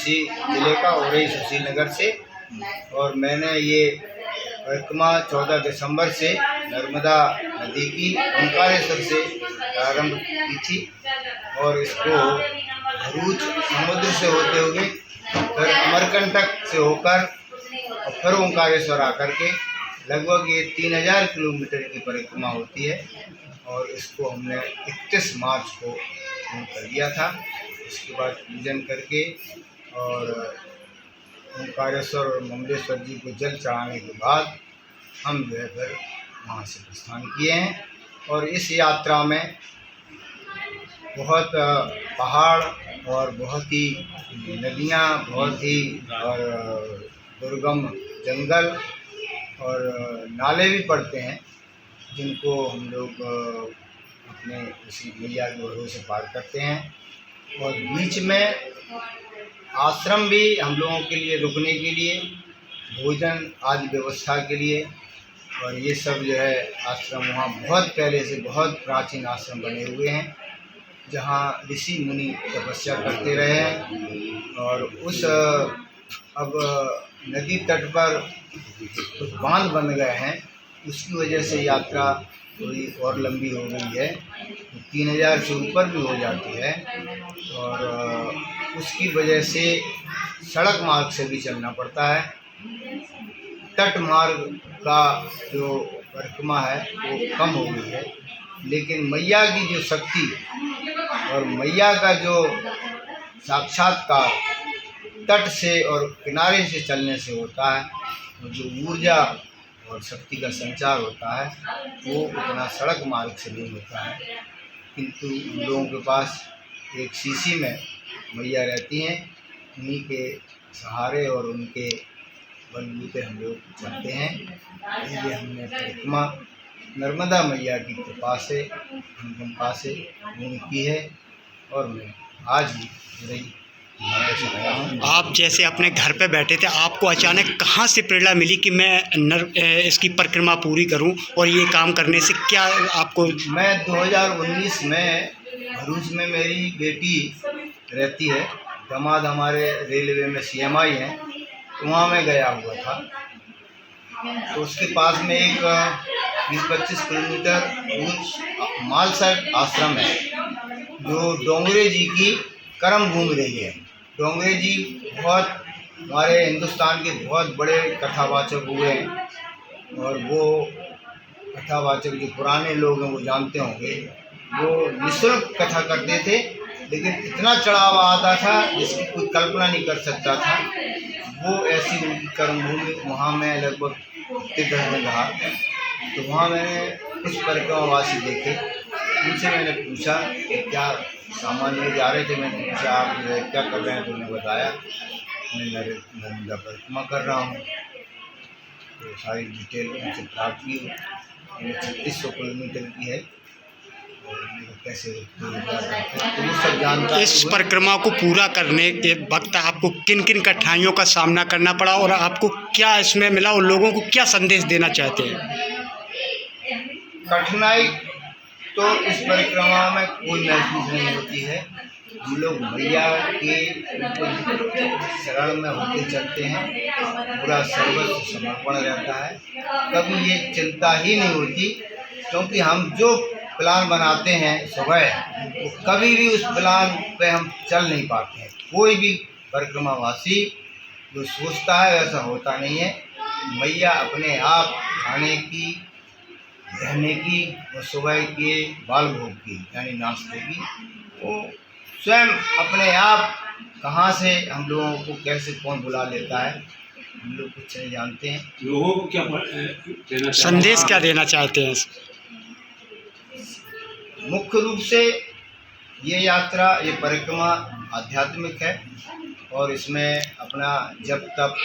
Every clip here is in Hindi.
इसी ज़िले का औरई सुशील नगर से। और मैंने ये परिक्रमा 14 दिसंबर से नर्मदा नदी की ओंकारेश्वर से प्रारंभ की थी और इसको भरूच समुद्र से होते हुए फिर अमरकंटक से होकर और फिर ओंकारेश्वर आकर के लगभग ये 3000 किलोमीटर की परिक्रमा होती है। और इसको हमने 31 मार्च को पूर्ण कर दिया था। इसके बाद पूजन करके और ओंकारेश्वर और ममलेश्वर जी को जल चढ़ाने के बाद हम जो है फिर वहाँ से प्रस्थान किए हैं। और इस यात्रा में बहुत पहाड़ और बहुत ही नदियाँ, बहुत ही और दुर्गम जंगल और नाले भी पड़ते हैं, जिनको हम लोग अपने उसी मैया के भरोसे पार करते हैं। और बीच में आश्रम भी हम लोगों के लिए रुकने के लिए, भोजन आदि व्यवस्था के लिए। और ये सब जो है आश्रम वहाँ बहुत पहले से बहुत प्राचीन आश्रम बने हुए हैं, जहाँ ऋषि मुनि तपस्या करते रहे हैं। और उस अब नदी तट पर कुछ बांध बन गए हैं, उसकी वजह से यात्रा थोड़ी और लंबी हो गई है, 3000 से ऊपर भी हो जाती है। और उसकी वजह से सड़क मार्ग से भी चलना पड़ता है। तट मार्ग का जो परिक्रमा है वो कम हो गई है, लेकिन मैया की जो शक्ति और मैया का जो साक्षात्कार तट से और किनारे से चलने से होता है, और जो ऊर्जा और शक्ति का संचार होता है वो उतना सड़क मार्ग से नहीं होता है। किंतु हम लोगों के पास एक शीशी में मैया रहती हैं, उन्हीं के सहारे और उनके बलबूते हम लोग चलते हैं। इसलिए हमने परिक्रमा नर्मदा मैया की कृपा से, अनुकंपा से पूर्ण की है। और मैं आज ही आया हूँ। आप जैसे अपने घर पे बैठे थे, आपको अचानक कहाँ से प्रेरणा मिली कि मैं इसकी परिक्रमा पूरी करूं, और ये काम करने से क्या आपको? मैं 2019 में भरूच में मेरी बेटी रहती है, दामाद हमारे रेलवे में CMI हैं, तो वहाँ मैं गया हुआ था। तो उसके पास में एक 20-25 किलोमीटर दूर मालसर आश्रम है, जो डोंगरे जी की कर्म भूमि रही है। डोंगरे जी बहुत हमारे हिंदुस्तान के बहुत बड़े कथावाचक हुए हैं, और वो कथावाचक जो पुराने लोग हैं वो जानते होंगे, वो निःशुल्क कथा करते थे, लेकिन इतना चढ़ावा आता था जिसकी कोई कल्पना नहीं कर सकता था। वो ऐसी उनकी कर्मभूमि, वहाँ मैं लगभग 10 दिन रहा। तो वहाँ मैंने कुछ परिक्रमावासी देखे, उनसे मैंने पूछा कि क्या सामान्य जा रहे थे। मैंने पूछा आप जो है क्या कर रहे हैं, तो उन्होंने बताया मैं नर्मदा परिक्रमा कर रहा हूँ। तो सारी डिटेल उनसे प्राप्त की। 3600 किलोमीटर की है, कैसे तो वो सब जानकारी। इस परिक्रमा को पूरा करने के वक्त आपको किन किन कठिनाइयों का सामना करना पड़ा, और आपको क्या इसमें मिला, और लोगों को क्या संदेश देना चाहते हैं? कठिनाई तो इस परिक्रमा में कोई महसूस नहीं होती है। हम लोग मैया के शरण में होते चलते हैं, पूरा सर्वस्व समर्पण रहता है। कभी ये चिंता ही नहीं होती, क्योंकि हम जो प्लान बनाते हैं सुबह, तो कभी भी उस प्लान पे हम चल नहीं पाते हैं। कोई भी परिक्रमावासी जो सोचता है वैसा होता नहीं है। मैया अपने आप खाने की, रहने की और सुबह के बाल भोग की यानी नाश्ते की, वो स्वयं अपने आप कहाँ से हम लोगों को कैसे कौन बुला लेता है, हम लोग कुछ नहीं जानते हैं। लोगों को क्या देना संदेश क्या देना चाहते हैं? मुख्य रूप से ये यात्रा, ये परिक्रमा आध्यात्मिक है, और इसमें अपना जप तप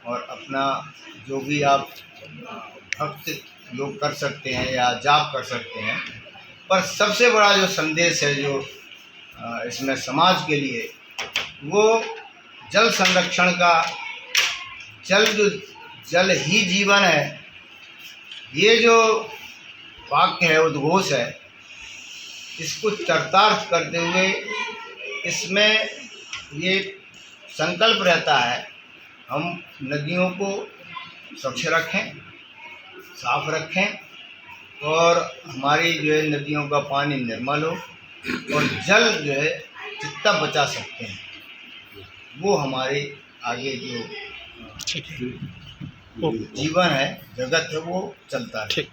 और अपना जो भी आप भक्त लोग कर सकते हैं या जाप कर सकते हैं। पर सबसे बड़ा जो संदेश है जो इसमें समाज के लिए, वो जल संरक्षण का। जल ही जीवन है, ये जो वाक्य है, उद्घोष है, इसको चरितार्थ करते हुए इसमें ये संकल्प रहता है हम नदियों को स्वच्छ रखें, साफ रखें और हमारी जो है नदियों का पानी निर्मल हो और जल जो है जितना बचा सकते हैं वो हमारे आगे जो ठीक है। ओके। जीवन है, जगत है, वो चलता है। ठीक।